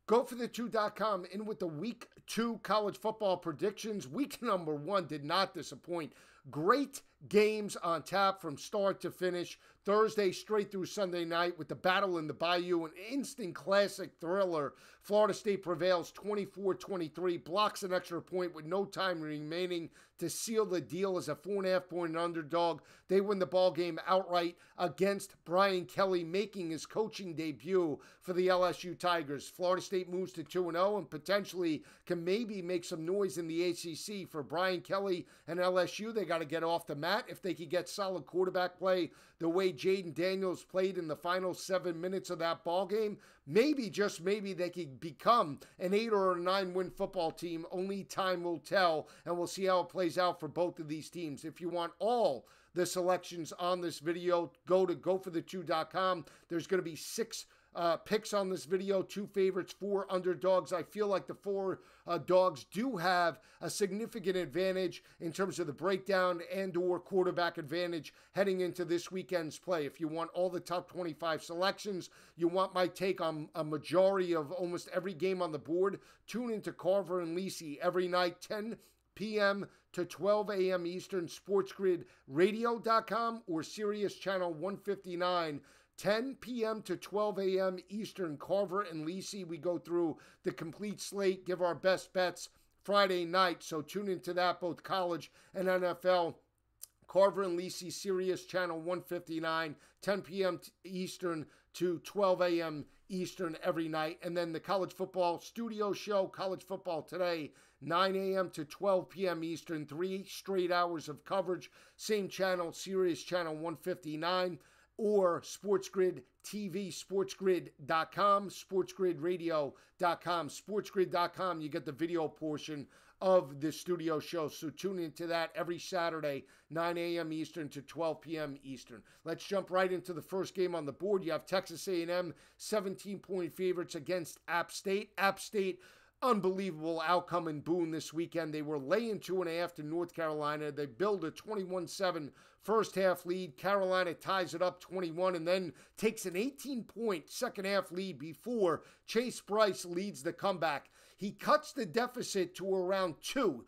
GoForThe2.com in with the Week 2 college football predictions. Week number 1 did not disappoint. Great games on tap from start to finish. Thursday straight through Sunday night with the battle in the Bayou, an instant classic thriller. Florida State prevails 24-23, blocks an extra point with no time remaining to seal the deal as a 4.5-point underdog. They win the ball game outright against Brian Kelly, making his coaching debut for the LSU Tigers. Florida State moves to 2-0 and potentially can maybe make some noise in the ACC. For Brian Kelly and LSU, they got to get off the mat. If they could get solid quarterback play the way Jaden Daniels played in the final 7 minutes of that ball game, maybe, just maybe, they could become an 8 or a 9 win football team. Only time will tell, and we'll see how it plays out for both of these teams. If you want all the selections on this video, go to GoForThe2.com. There's going to be 6 picks on this video, 2 favorites, 4 underdogs. I feel like the 4 dogs do have a significant advantage in terms of the breakdown and or quarterback advantage heading into this weekend's play. If you want all the top 25 selections, you want my take on a majority of almost every game on the board, tune into Carver and Lisi every night, 10 p.m. to 12 a.m. Eastern, SportsGridRadio.com or Sirius Channel 159, 10 p.m. to 12 a.m. Eastern. Carver and Lisi, we go through the complete slate, give our best bets Friday night, so tune into that, both college and NFL. Carver and Lisi, Sirius Channel 159, 10 p.m. Eastern to 12 a.m. Eastern every night. And then the college football studio show, College Football Today, 9 a.m. to 12 p.m. Eastern, 3 straight hours of coverage. Same channel, Sirius Channel 159. Or Sports Grid TV, SportsGrid.com, SportsGridRadio.com. SportsGrid.com, you get the video portion of the studio show. So tune into that every Saturday, 9 a.m. Eastern to 12 p.m. Eastern. Let's jump right into the first game on the board. You have Texas A&M, 17-point favorites against App State. App State, unbelievable outcome in Boone this weekend. They were laying 2.5 to North Carolina. They build a 21-7 first half lead. Carolina ties it up 21 and then takes an 18-point second half lead before Chase Bryce leads the comeback. He cuts the deficit to around 2.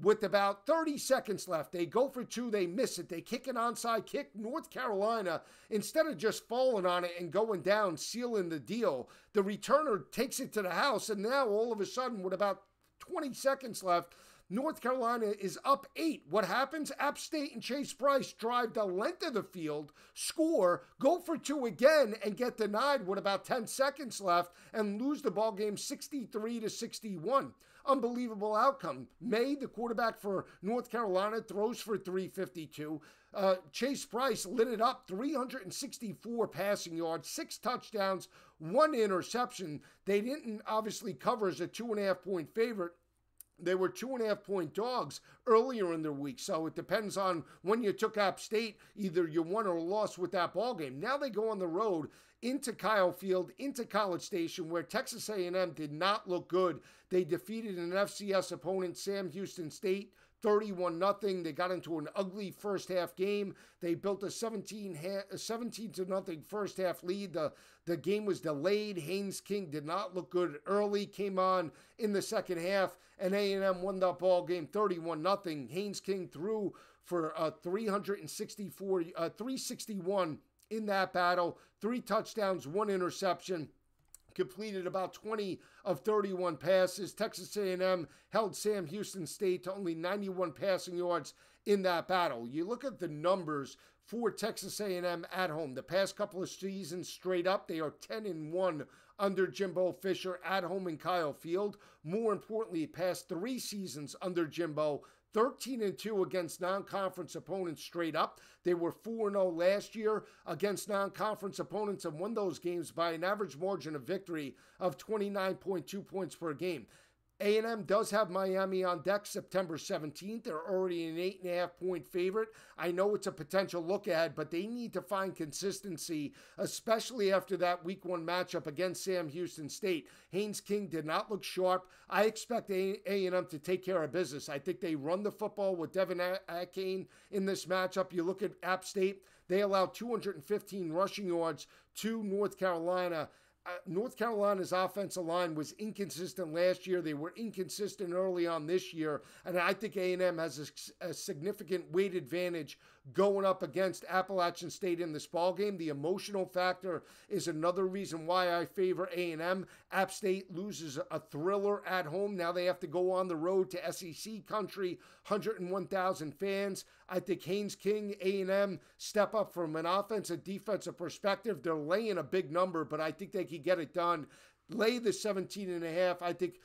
With about 30 seconds left, they go for 2, they miss it. They kick an onside kick. North Carolina, instead of just falling on it and going down, sealing the deal, the returner takes it to the house, and now all of a sudden, with about 20 seconds left, North Carolina is up 8. What happens? App State and Chase Bryce drive the length of the field, score, go for 2 again, and get denied with about 10 seconds left and lose the ball game 63-61. Unbelievable outcome. May, the quarterback for North Carolina, throws for 352. Chase Bryce lit it up, 364 passing yards, 6 touchdowns, 1 interception. They didn't obviously cover as a 2.5-point favorite. They were 2.5-point dogs earlier in the week, so it depends on when you took App State. Either you won or lost with that ball game. Now they go on the road into Kyle Field, into College Station, where Texas A&M did not look good. They defeated an FCS opponent, Sam Houston State, 31-0. They got into an ugly first half game. They built a 17-0 first half lead. The game was delayed. Haynes King did not look good early, came on in the second half, and A&M won that ball game 31-0. Haynes King threw for 361 in that battle, 3 touchdowns, 1 interception. Completed about 20 of 31 passes. Texas A&M held Sam Houston State to only 91 passing yards in that battle. You look at the numbers for Texas A&M at home. The past couple of seasons straight up, they are 10-1 under Jimbo Fisher at home in Kyle Field. More importantly, past 3 seasons under Jimbo, 13-2 against non-conference opponents straight up. They were 4-0 last year against non-conference opponents and won those games by an average margin of victory of 29.2 points per game. A&M does have Miami on deck September 17th. They're already an 8.5-point favorite. I know it's a potential look ahead, but they need to find consistency, especially after that Week 1 matchup against Sam Houston State. Haynes King did not look sharp. I expect A&M to take care of business. I think they run the football with Devin Akane in this matchup. You look at App State, they allowed 215 rushing yards to North Carolina. North Carolina's offensive line was inconsistent last year. They were inconsistent early on this year, and I think A&M has a significant weight advantage going up against Appalachian State in this ballgame. The emotional factor is another reason why I favor A&M. App State loses a thriller at home. Now they have to go on the road to SEC country, 101,000 fans. I think Haynes King, A&M, step up from an offensive, defensive perspective. They're laying a big number, but I think they can get it done. Lay the 17.5. I think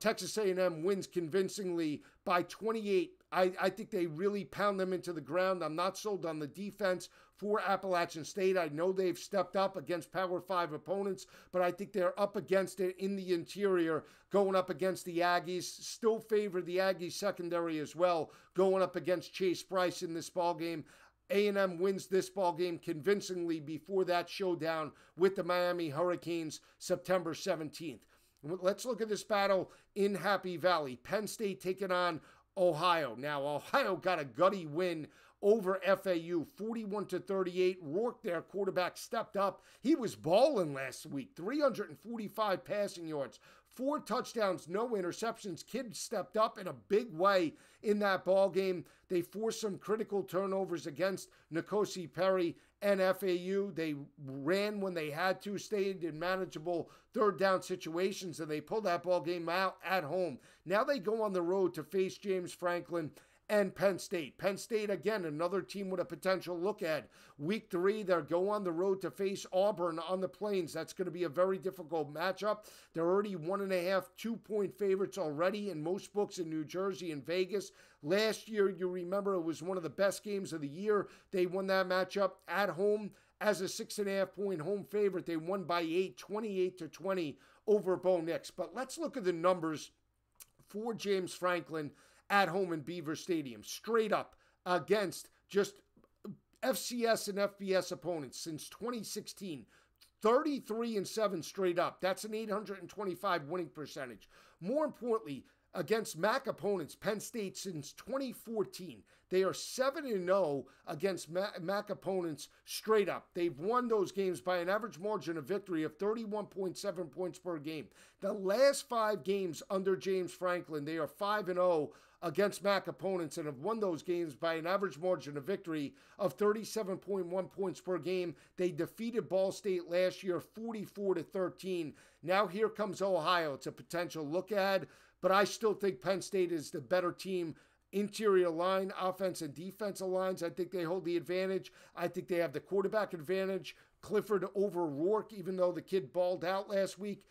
Texas A&M wins convincingly by 28. I think they really pound them into the ground. I'm not sold on the defense for Appalachian State. I know they've stepped up against Power 5 opponents, but I think they're up against it in the interior, going up against the Aggies. Still favor the Aggies secondary as well, going up against Chase Bryce in this ballgame. A&M wins this ballgame convincingly before that showdown with the Miami Hurricanes September 17th. Let's look at this battle in Happy Valley. Penn State taking on Ohio. Now, Ohio got a gutty win over FAU, 41-38. Rourke, their quarterback, stepped up. He was balling last week, 345 passing yards, 4 touchdowns, no interceptions. Kid stepped up in a big way in that ball game. They forced some critical turnovers against N'Kosi Perry and FAU. They ran when they had to, stayed in manageable third down situations, and they pulled that ball game out at home. Now they go on the road to face James Franklin and Penn State. Penn State, again, another team with a potential look at. Week 3, they'll go on the road to face Auburn on the Plains. That's going to be a very difficult matchup. They're already 1.5, 2-point favorites already in most books in New Jersey and Vegas. Last year, you remember, it was one of the best games of the year. They won that matchup at home as a 6.5-point home favorite. They won by 8, 28-20 over Bo Nix. But let's look at the numbers for James Franklin at home in Beaver Stadium, straight up against just FCS and FBS opponents since 2016. 33-7 straight up. That's an 825 winning percentage. More importantly, against MAC opponents, Penn State since 2014. They are 7-0 against MAC opponents straight up. They've won those games by an average margin of victory of 31.7 points per game. The last 5 games under James Franklin, they are 5-0 against MAC opponents and have won those games by an average margin of victory of 37.1 points per game. They defeated Ball State last year 44-13. Now here comes Ohio. It's a potential look ahead, but I still think Penn State is the better team. Interior line, offense and defensive lines, I think they hold the advantage. I think they have the quarterback advantage. Clifford over Rourke, even though the kid balled out last week.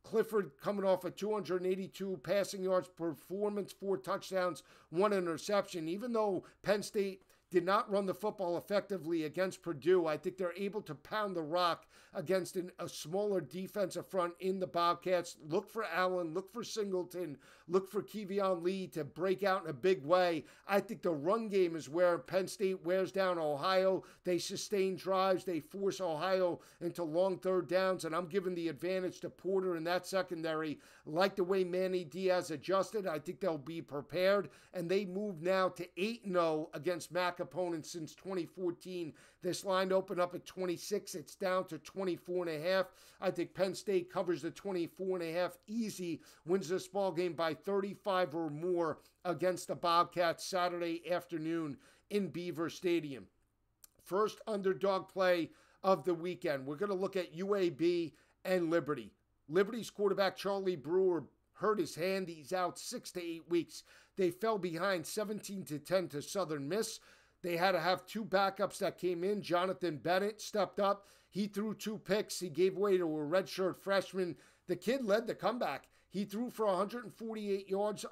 Clifford coming off a 282 passing yards performance, 4 touchdowns, 1 interception. Even though Penn State did not run the football effectively against Purdue, I think they're able to pound the rock against a smaller defensive front in the Bobcats. Look for Allen, look for Singleton, look for Kevion Lee to break out in a big way. I think the run game is where Penn State wears down Ohio. They sustain drives. They force Ohio into long third downs, and I'm giving the advantage to Porter in that secondary. Like the way Manny Diaz adjusted, I think they'll be prepared, and they move now to 8-0 against MAC opponents since 2014. This line opened up at 26. It's down to 24.5. I think Penn State covers the 24.5 easy, wins this ball game by 35 or more against the Bobcats Saturday afternoon in Beaver Stadium. First underdog play of the weekend. We're going to look at UAB and Liberty. Liberty's quarterback Charlie Brewer hurt his hand. He's out 6 to 8 weeks. They fell behind 17-10 to Southern Miss. They had to have 2 backups that came in. Jonathan Bennett stepped up. He threw 2 picks. He gave way to a redshirt freshman. The kid led the comeback. He threw for 148 yards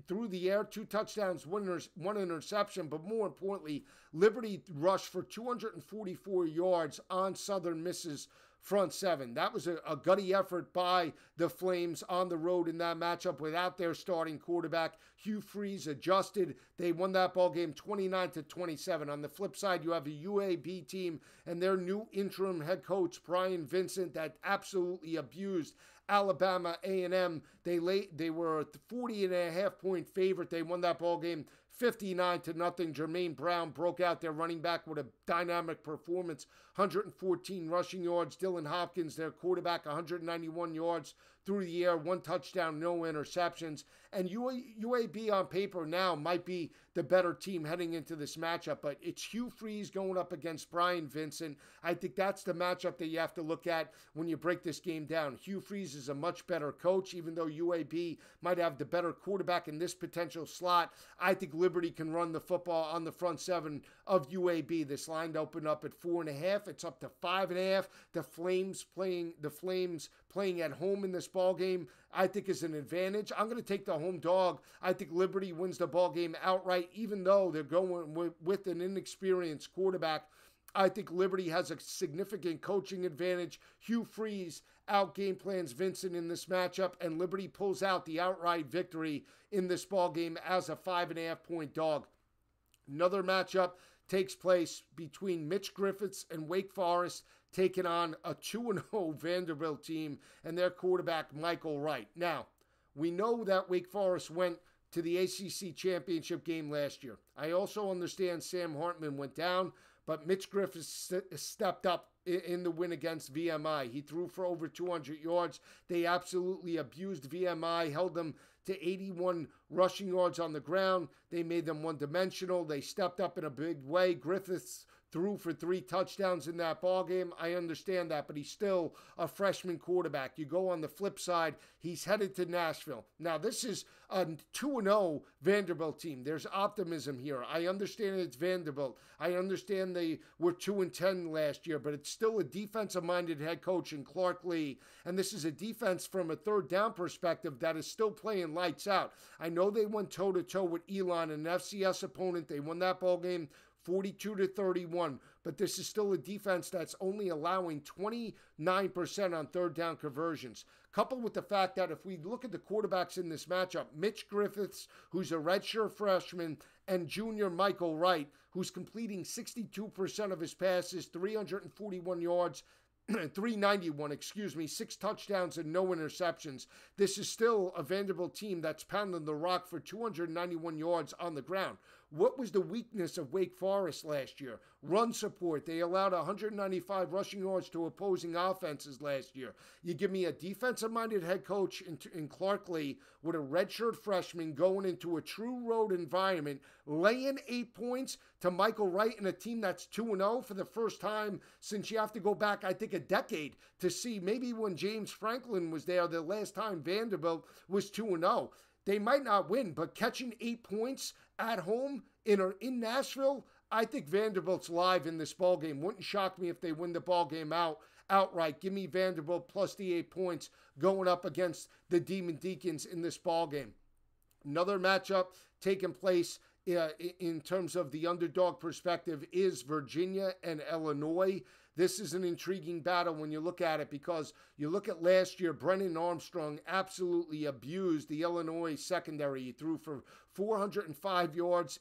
through the air, 2 touchdowns, 1 interception. But more importantly, Liberty rushed for 244 yards on Southern Miss's front 7. That was a gutty effort by the Flames on the road in that matchup without their starting quarterback. Hugh Freeze adjusted. They won that ball game 29-27. On the flip side, you have a UAB team and their new interim head coach, Brian Vincent, that absolutely abused Alabama A&M. They were a 40.5 point favorite. They won that ball game 59-0. Jermaine Brown broke out their running back with a dynamic performance, 114 rushing yards. Dylan Hopkins, their quarterback, 191 yards through the air, 1 touchdown, no interceptions. And UAB on paper now might be the better team heading into this matchup, but it's Hugh Freeze going up against Brian Vincent. I think that's the matchup that you have to look at when you break this game down. Hugh Freeze is a much better coach, even though UAB might have the better quarterback in this potential slot. I think Liberty can run the football on the front seven of UAB. This line opened up at 4.5. It's up to 5.5. The Flames playing at home in this ball game, I think, is an advantage. I'm going to take the home dog. I think Liberty wins the ball game outright, even though they're going with an inexperienced quarterback. I think Liberty has a significant coaching advantage. Hugh Freeze out game plans Vincent in this matchup, and Liberty pulls out the outright victory in this ball game as a 5.5-point dog. Another matchup takes place between Mitch Griffiths and Wake Forest, taking on a 2-0 Vanderbilt team and their quarterback, Michael Wright. Now, we know that Wake Forest went to the ACC championship game last year. I also understand Sam Hartman went down, but Mitch Griffiths stepped up in the win against VMI. He threw for over 200 yards. They absolutely abused VMI, held them to 81 rushing yards on the ground. They made them one-dimensional. They stepped up in a big way. Griffiths threw for 3 touchdowns in that ballgame. I understand that, but he's still a freshman quarterback. You go on the flip side, he's headed to Nashville. Now, this is a 2-0 Vanderbilt team. There's optimism here. I understand it's Vanderbilt. I understand they were 2-10 last year, but it's still a defensive-minded head coach in Clark Lee, and this is a defense from a third down perspective that is still playing lights out. I know they went toe-to-toe with Elon, an FCS opponent. They won that ballgame 42-31, but this is still a defense that's only allowing 29% on third down conversions. Coupled with the fact that if we look at the quarterbacks in this matchup, Mitch Griffiths, who's a redshirt freshman, and junior Michael Wright, who's completing 62% of his passes, 341 yards, 391, 6 touchdowns and no interceptions. This is still a Vanderbilt team that's pounding the rock for 291 yards on the ground. What was the weakness of Wake Forest last year? Run support. They allowed 195 rushing yards to opposing offenses last year. You give me a defensive-minded head coach in Clark Lee with a redshirt freshman going into a true road environment, laying 8 points to Michael Wright and a team that's 2-0 for the first time since you have to go back, I think, a decade to see maybe when James Franklin was there, the last time Vanderbilt was 2-0. They might not win, but catching 8 points at home in Nashville, I think Vanderbilt's live in this ballgame. Wouldn't shock me if they win the ballgame outright. Give me Vanderbilt plus the 8 points going up against the Demon Deacons in this ballgame. Another matchup taking place in terms of the underdog perspective is Virginia and Illinois. This is an intriguing battle when you look at it because you look at last year, Brennan Armstrong absolutely abused the Illinois secondary. He threw for 405 yards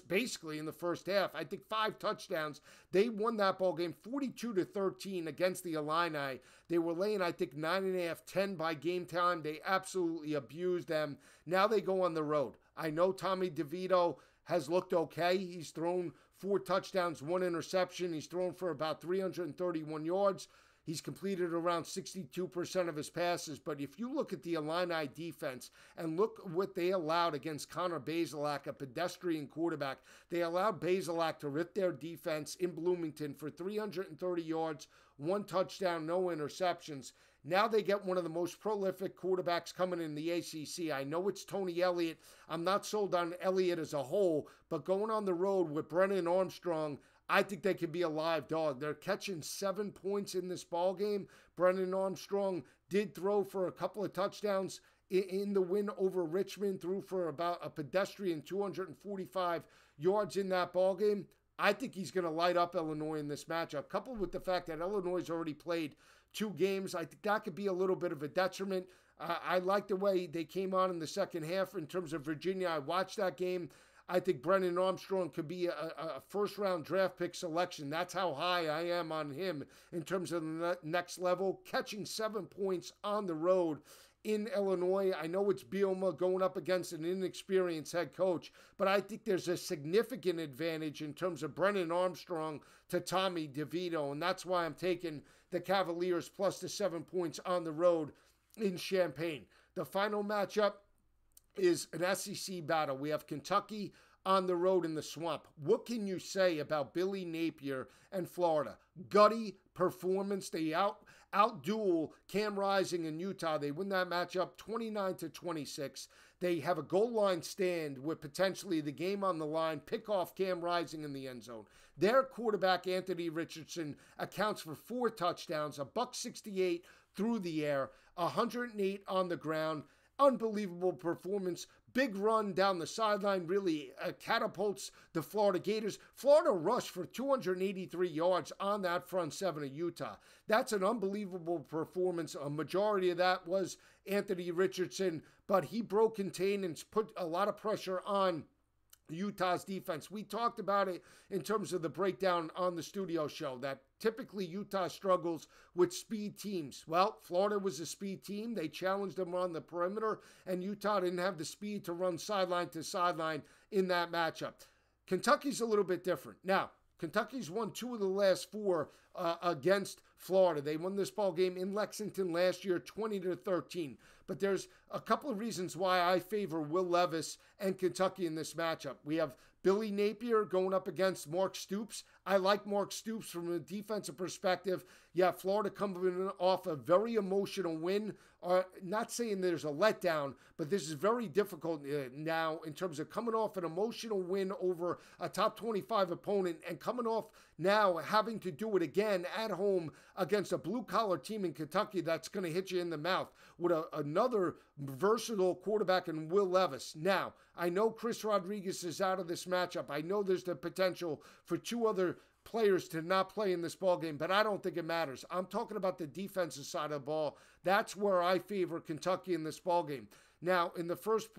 basically in the first half. I think 5 touchdowns. They won that ball game 42-13 against the Illini. They were laying, I think, 9.5, 10 by game time. They absolutely abused them. Now they go on the road. I know Tommy DeVito has looked okay. He's thrown 4 touchdowns, 1 interception. He's thrown for about 331 yards. He's completed around 62% of his passes. But if you look at the Illini defense and look what they allowed against Connor Bazelak, a pedestrian quarterback, they allowed Bazelak to rip their defense in Bloomington for 330 yards, 1 touchdown, no interceptions. Now they get one of the most prolific quarterbacks coming in the ACC. I know it's Tony Elliott. I'm not sold on Elliott as a whole, but going on the road with Brennan Armstrong, I think they could be a live dog. They're catching 7 points in this ball game. Brennan Armstrong did throw for a couple of touchdowns in the win over Richmond, threw for about a pedestrian 245 yards in that ball game. I think he's going to light up Illinois in this matchup, coupled with the fact that Illinois has already played 2 games. I think that could be a little bit of a detriment. I like the way they came on in the second half in terms of Virginia. I watched that game. I think Brennan Armstrong could be a first-round draft pick selection. That's how high I am on him in terms of the next level. Catching 7 points on the road in Illinois. I know it's Bielema going up against an inexperienced head coach, but I think there's a significant advantage in terms of Brennan Armstrong to Tommy DeVito, and that's why I'm taking the Cavaliers plus the 7 points on the road in Champaign. The final matchup is an SEC battle. We have Kentucky on the road in the Swamp. What can you say about Billy Napier and Florida? Gutty performance. They outduel Cam Rising in Utah. They win that matchup 29-26. They have a goal line stand with potentially the game on the line. Pick off Cam Rising in the end zone. Their quarterback, Anthony Richardson, accounts for 4 touchdowns, a $168 through the air, 108 on the ground. Unbelievable performance. Big run down the sideline really catapults the Florida Gators. Florida rushed for 283 yards on that front 7 of Utah. That's an unbelievable performance. A majority of that was Anthony Richardson, but he broke containment, put a lot of pressure on Utah's defense. We talked about it in terms of the breakdown on the studio show that typically Utah struggles with speed teams. Well, Florida was a speed team. They challenged them on the perimeter, and Utah didn't have the speed to run sideline to sideline in that matchup. Kentucky's a little bit different. Now, Kentucky's won 2 of the last 4 against Florida. They won this ball game in Lexington last year, 20-13. But there's a couple of reasons why I favor Will Levis and Kentucky in this matchup. We have Billy Napier going up against Mark Stoops. I like Mark Stoops from a defensive perspective. Yeah, Florida coming off a very emotional win. Not saying there's a letdown, but this is very difficult now in terms of coming off an emotional win over a top 25 opponent and coming off now having to do it again at home against a blue-collar team in Kentucky that's going to hit you in the mouth with another versatile quarterback in Will Levis. Now, I know Chris Rodriguez is out of this matchup. I know there's the potential for 2 other players to not play in this ball game, but I don't think it matters. I'm talking about the defensive side of the ball. That's where I favor Kentucky in this ball game. Now, in the first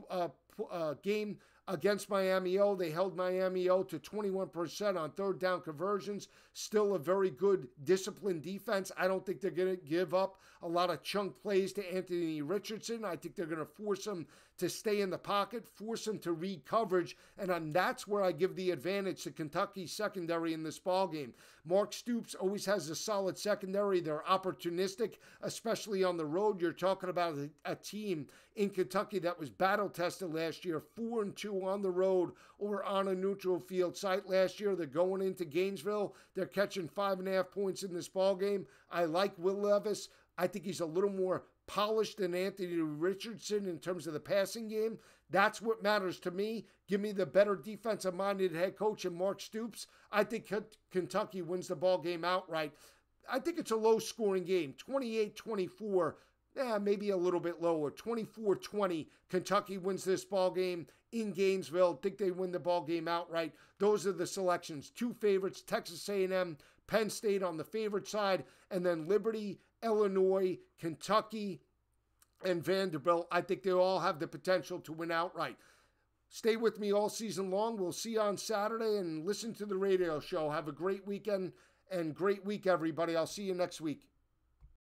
game against Miami O, they held Miami O to 21% on third down conversions. Still a very good disciplined defense. I don't think they're going to give up a lot of chunk plays to Anthony Richardson. I think they're going to force him to stay in the pocket, force him to read coverage, and that's where I give the advantage to Kentucky's secondary in this ball game. Mark Stoops always has a solid secondary. They're opportunistic, especially on the road. You're talking about a team in Kentucky that was battle-tested last year, 4-2 on the road or on a neutral field site last year. They're going into Gainesville. They're catching 5.5 points in this ball game. I like Will Levis. I think he's a little more polished than Anthony Richardson in terms of the passing game. That's what matters to me. Give me the better defensive-minded head coach in Mark Stoops. I think Kentucky wins the ball game outright. I think it's a low-scoring game, 28-24, maybe a little bit lower, 24-20. Kentucky wins this ball game in Gainesville. Think they win the ball game outright. Those are the selections. 2 favorites, Texas A&M, Penn State on the favorite side, and then Liberty, Illinois, Kentucky, and Vanderbilt. I think they all have the potential to win outright. Stay with me all season long. We'll see you on Saturday, and listen to the radio show. Have a great weekend and great week, everybody. I'll see you next week.